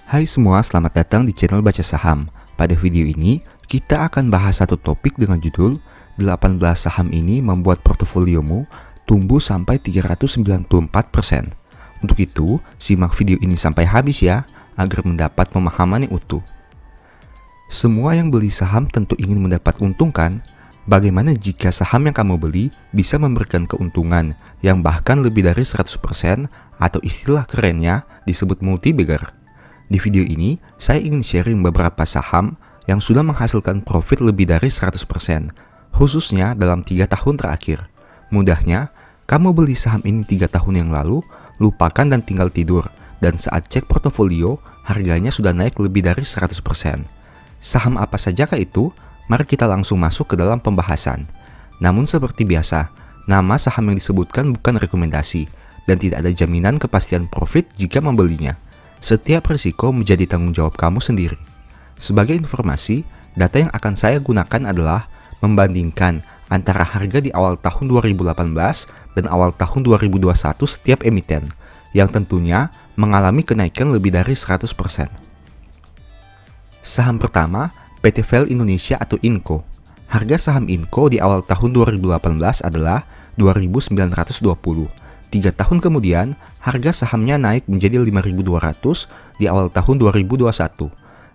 Hai semua, selamat datang di channel Baca Saham. Pada video ini, kita akan bahas satu topik dengan judul 18 saham ini membuat portofoliomu tumbuh sampai 394%. Untuk itu, simak video ini sampai habis ya, agar mendapat pemahaman yang utuh. Semua yang beli saham tentu ingin mendapat untung kan? Bagaimana jika saham yang kamu beli bisa memberikan keuntungan yang bahkan lebih dari 100% atau istilah kerennya disebut multi-bagger? Di video ini, saya ingin sharing beberapa saham yang sudah menghasilkan profit lebih dari 100%, khususnya dalam 3 tahun terakhir. Mudahnya, kamu beli saham ini 3 tahun yang lalu, lupakan dan tinggal tidur, dan saat cek portofolio, harganya sudah naik lebih dari 100%. Saham apa sajakah itu? Mari kita langsung masuk ke dalam pembahasan. Namun seperti biasa, nama saham yang disebutkan bukan rekomendasi, dan tidak ada jaminan kepastian profit jika membelinya. Setiap risiko menjadi tanggung jawab kamu sendiri. Sebagai informasi, data yang akan saya gunakan adalah membandingkan antara harga di awal tahun 2018 dan awal tahun 2021 setiap emiten, yang tentunya mengalami kenaikan lebih dari 100%. Saham pertama, PT Vel Indonesia atau Inco. Harga saham Inco di awal tahun 2018 adalah 2.920. 3 tahun kemudian, harga sahamnya naik menjadi 5.200 di awal tahun 2021.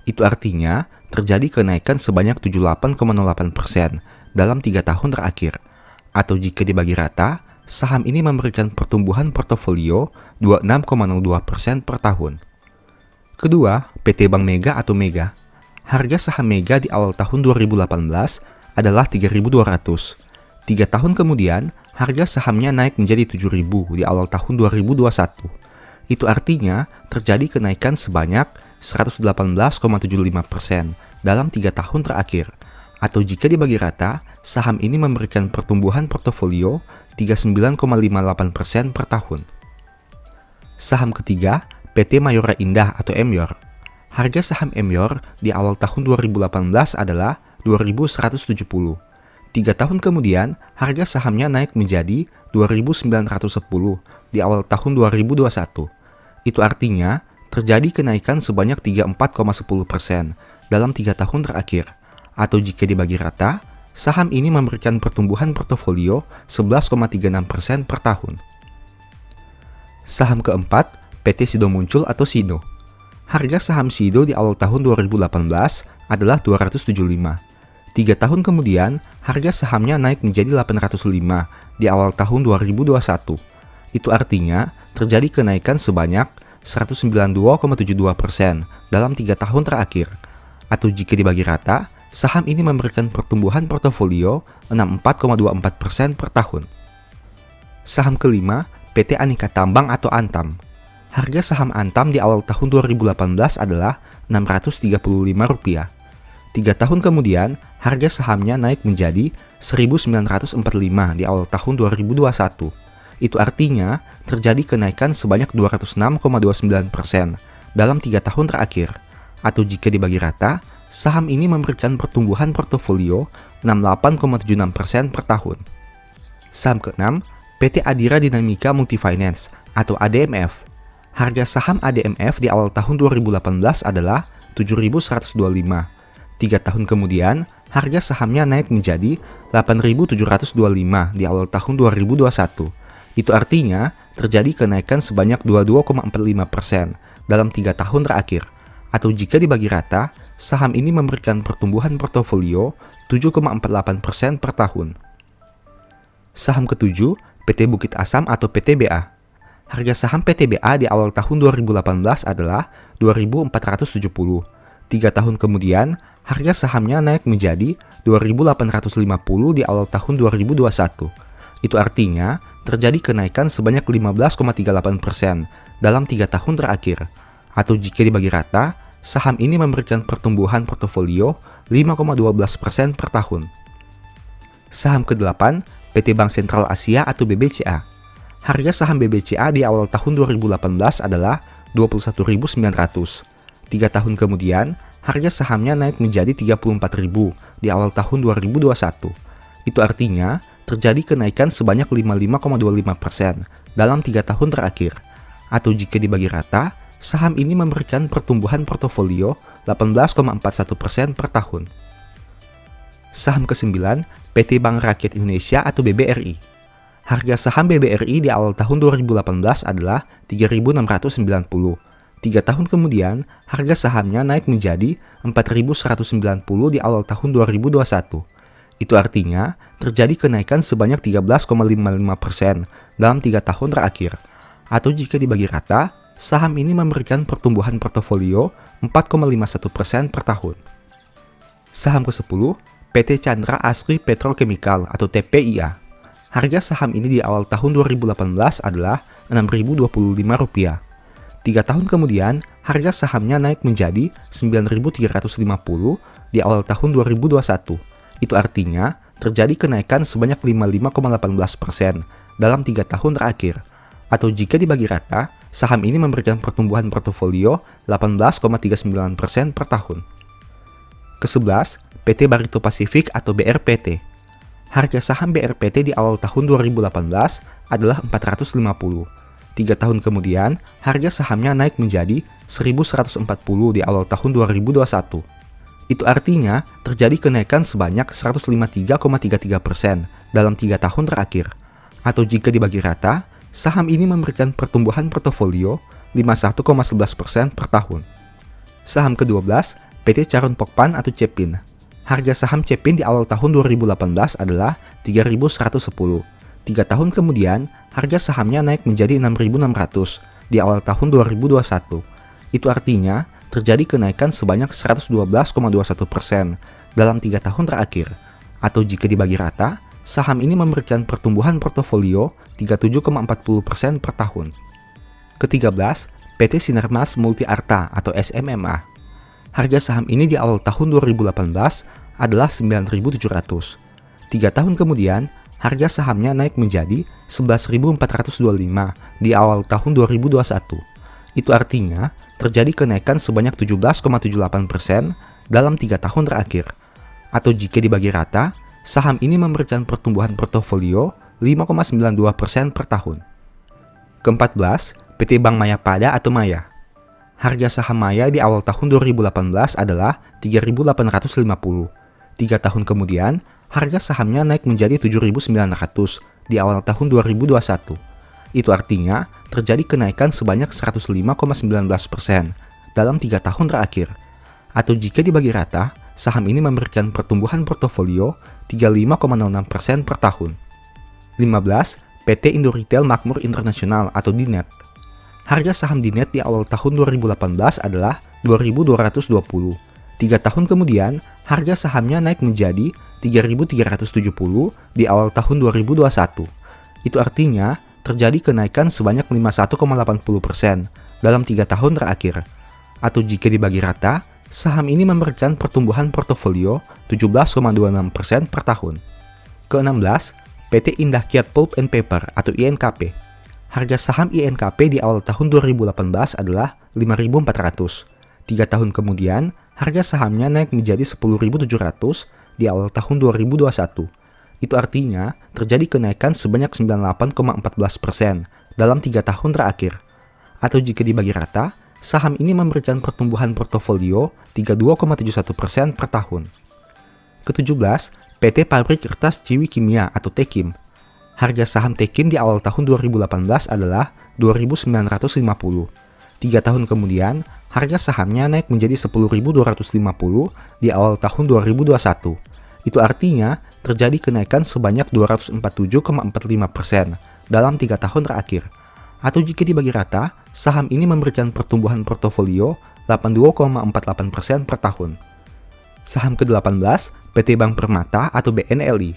Itu artinya terjadi kenaikan sebanyak 78,08% dalam 3 tahun terakhir. Atau jika dibagi rata, saham ini memberikan pertumbuhan portofolio 26,02% per tahun. Kedua, PT Bank Mega atau Mega. Harga saham Mega di awal tahun 2018 adalah 3.200. 3 tahun kemudian, harga sahamnya naik menjadi 7.000 di awal tahun 2021. Itu artinya terjadi kenaikan sebanyak 118,75% dalam 3 tahun terakhir. Atau jika dibagi rata, saham ini memberikan pertumbuhan portofolio 39,58% per tahun. Saham ketiga, PT Mayora Indah atau Emyor. Harga saham Emyor di awal tahun 2018 adalah 2.170. 3 tahun kemudian, harga sahamnya naik menjadi 2.910 di awal tahun 2021. Itu artinya terjadi kenaikan sebanyak 34,10% dalam 3 tahun terakhir. Atau jika dibagi rata, saham ini memberikan pertumbuhan portofolio 11,36% per tahun. Saham keempat, PT Sido Muncul atau Sido. Harga saham Sido di awal tahun 2018 adalah 275. 3 tahun kemudian, harga sahamnya naik menjadi 805 di awal tahun 2021. Itu artinya terjadi kenaikan sebanyak 192,72% dalam 3 tahun terakhir. Atau jika dibagi rata, saham ini memberikan pertumbuhan portofolio 64,24% per tahun. Saham kelima, PT Aneka Tambang atau Antam. Harga saham Antam di awal tahun 2018 adalah Rp635. 3 tahun kemudian, harga sahamnya naik menjadi Rp1.945 di awal tahun 2021. Itu artinya terjadi kenaikan sebanyak 206,29% dalam 3 tahun terakhir. Atau jika dibagi rata, saham ini memberikan pertumbuhan portofolio 68,76% per tahun. Saham keenam, PT Adira Dinamika Multifinance atau ADMF. Harga saham ADMF di awal tahun 2018 adalah 7.125. 3 tahun kemudian, harga sahamnya naik menjadi 8.725 di awal tahun 2021. Itu artinya terjadi kenaikan sebanyak 22,45% dalam 3 tahun terakhir. Atau jika dibagi rata, saham ini memberikan pertumbuhan portofolio 7,48% per tahun. Saham ketujuh, PT Bukit Asam atau PTBA. Harga saham PTBA di awal tahun 2018 adalah 2.470. 3 tahun kemudian, harga sahamnya naik menjadi 2.850 di awal tahun 2021. Itu artinya terjadi kenaikan sebanyak 15,38% dalam 3 tahun terakhir. Atau jika dibagi rata, saham ini memberikan pertumbuhan portofolio 5,12% per tahun. Saham ke-8, PT Bank Sentral Asia atau BBCA. Harga saham BBCA di awal tahun 2018 adalah 21.900. 3 tahun kemudian, harga sahamnya naik menjadi 34.000 di awal tahun 2021. Itu artinya terjadi kenaikan sebanyak 55,25% dalam 3 tahun terakhir. Atau jika dibagi rata, Saham ini memberikan pertumbuhan portofolio 18,41% per tahun. Saham ke-9, PT Bank Rakyat Indonesia atau BBRI. Harga saham BBRI di awal tahun 2018 adalah 3.690. 3 tahun kemudian, harga sahamnya naik menjadi 4.190 di awal tahun 2021. Itu artinya, terjadi kenaikan sebanyak 13,55% dalam 3 tahun terakhir. Atau jika dibagi rata, saham ini memberikan pertumbuhan portofolio 4,51% per tahun. Saham ke-10, PT Chandra Asri Petrochemical atau TPIA. Harga saham ini di awal tahun 2018 adalah Rp6.025. 3 tahun kemudian, harga sahamnya naik menjadi Rp9.350 di awal tahun 2021. Itu artinya, terjadi kenaikan sebanyak 55,18% dalam 3 tahun terakhir. Atau jika dibagi rata, saham ini memberikan pertumbuhan portofolio 18,39% per tahun. Ke-11, PT Barito Pasifik atau BRPT. Harga saham BRPT di awal tahun 2018 adalah 450. 3 tahun kemudian, harga sahamnya naik menjadi 1.140 di awal tahun 2021. Itu artinya terjadi kenaikan sebanyak 153,33% dalam 3 tahun terakhir. Atau jika dibagi rata, saham ini memberikan pertumbuhan portofolio 51,11% per tahun. Saham ke-12, PT Charoen Pokphand atau Cepin. Harga saham Cepin di awal tahun 2018 adalah 3.110. 3 tahun kemudian, harga sahamnya naik menjadi 6.600 di awal tahun 2021. Itu artinya, terjadi kenaikan sebanyak 112,21% dalam 3 tahun terakhir. Atau jika dibagi rata, saham ini memberikan pertumbuhan portofolio 37,40% per tahun. Ke-13, PT Sinarmas Multi Arta atau SMMA. Harga saham ini di awal tahun 2018 adalah 9.700. 3 tahun kemudian, harga sahamnya naik menjadi 11.425 di awal tahun 2021. Itu artinya, terjadi kenaikan sebanyak 17,78% dalam 3 tahun terakhir. Atau jika dibagi rata, saham ini memberikan pertumbuhan portofolio 5,92% per tahun. Ke-14, PT Bank Mayapada atau Maya. Harga saham Maya di awal tahun 2018 adalah 3.850. 3 tahun kemudian, harga sahamnya naik menjadi 7.900 di awal tahun 2021. Itu artinya terjadi kenaikan sebanyak 105,19% dalam 3 tahun terakhir. Atau jika dibagi rata, saham ini memberikan pertumbuhan portofolio 35,06% per tahun. 15. PT Indo Retail Makmur Internasional atau Dinet. Harga saham Dinet di awal tahun 2018 adalah 2.220. 3 tahun kemudian, harga sahamnya naik menjadi 3.370 di awal tahun 2021. Itu artinya, terjadi kenaikan sebanyak 51,80% dalam 3 tahun terakhir. Atau jika dibagi rata, saham ini memberikan pertumbuhan portofolio 17,26% per tahun. Ke-16, PT Indah Kiat Pulp and Paper atau INKP. Harga saham INKP di awal tahun 2018 adalah 5.400. 3 tahun kemudian, harga sahamnya naik menjadi 10.700 di awal tahun 2021. Itu artinya terjadi kenaikan sebanyak 98,14% dalam 3 tahun terakhir. Atau jika dibagi rata, saham ini memberikan pertumbuhan portofolio 32,71% per tahun. Ke-17, PT Pabrik Kertas Ciwi Kimia atau Tekim. Harga saham Tekim di awal tahun 2018 adalah 2.950. 3 tahun kemudian, harga sahamnya naik menjadi 10.250 di awal tahun 2021. Itu artinya terjadi kenaikan sebanyak 247,45% dalam 3 tahun terakhir. Atau jika dibagi rata, saham ini memberikan pertumbuhan portofolio 82,48% per tahun. Saham ke-18, PT Bank Permata atau BNLI.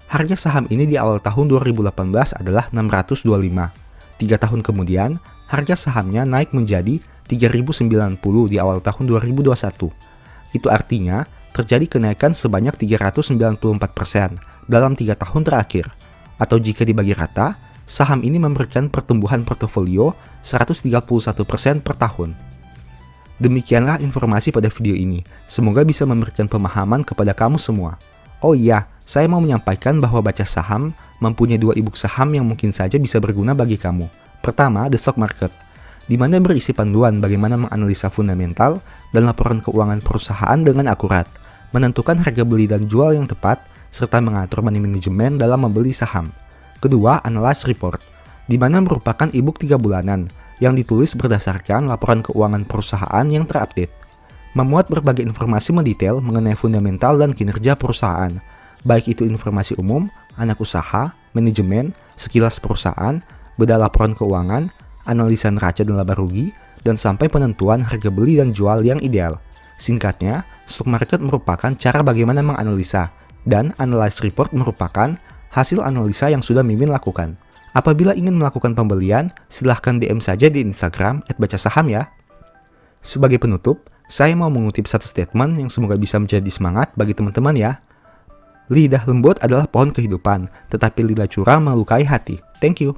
Harga saham ini di awal tahun 2018 adalah 625. 3 tahun kemudian, harga sahamnya naik menjadi 3.090 di awal tahun 2021. Itu artinya terjadi kenaikan sebanyak 394% dalam 3 tahun terakhir. Atau jika dibagi rata, saham ini memberikan pertumbuhan portofolio 131% per tahun. Demikianlah informasi pada video ini. Semoga bisa memberikan pemahaman kepada kamu semua. Oh iya, saya mau menyampaikan bahwa Baca Saham mempunyai 2 ebook saham yang mungkin saja bisa berguna bagi kamu. Pertama, The Stock Market. di mana berisi panduan bagaimana menganalisa fundamental dan laporan keuangan perusahaan dengan akurat, menentukan harga beli dan jual yang tepat, serta mengatur manajemen dalam membeli saham. Kedua, Analyze Report, di mana merupakan e-book 3 bulanan yang ditulis berdasarkan laporan keuangan perusahaan yang terupdate. Memuat berbagai informasi mendetail mengenai fundamental dan kinerja perusahaan, baik itu informasi umum, anak usaha, manajemen, sekilas perusahaan, beda laporan keuangan, analisa neraca dan laba rugi, dan sampai penentuan harga beli dan jual yang ideal. Singkatnya, stock market merupakan cara bagaimana menganalisa, dan Analyze Report merupakan hasil analisa yang sudah Mimin lakukan. Apabila ingin melakukan pembelian, silahkan DM saja di Instagram @bacasaham ya. Sebagai penutup, saya mau mengutip satu statement yang semoga bisa menjadi semangat bagi teman-teman ya. Lidah lembut adalah pohon kehidupan, tetapi lidah curang melukai hati. Thank you.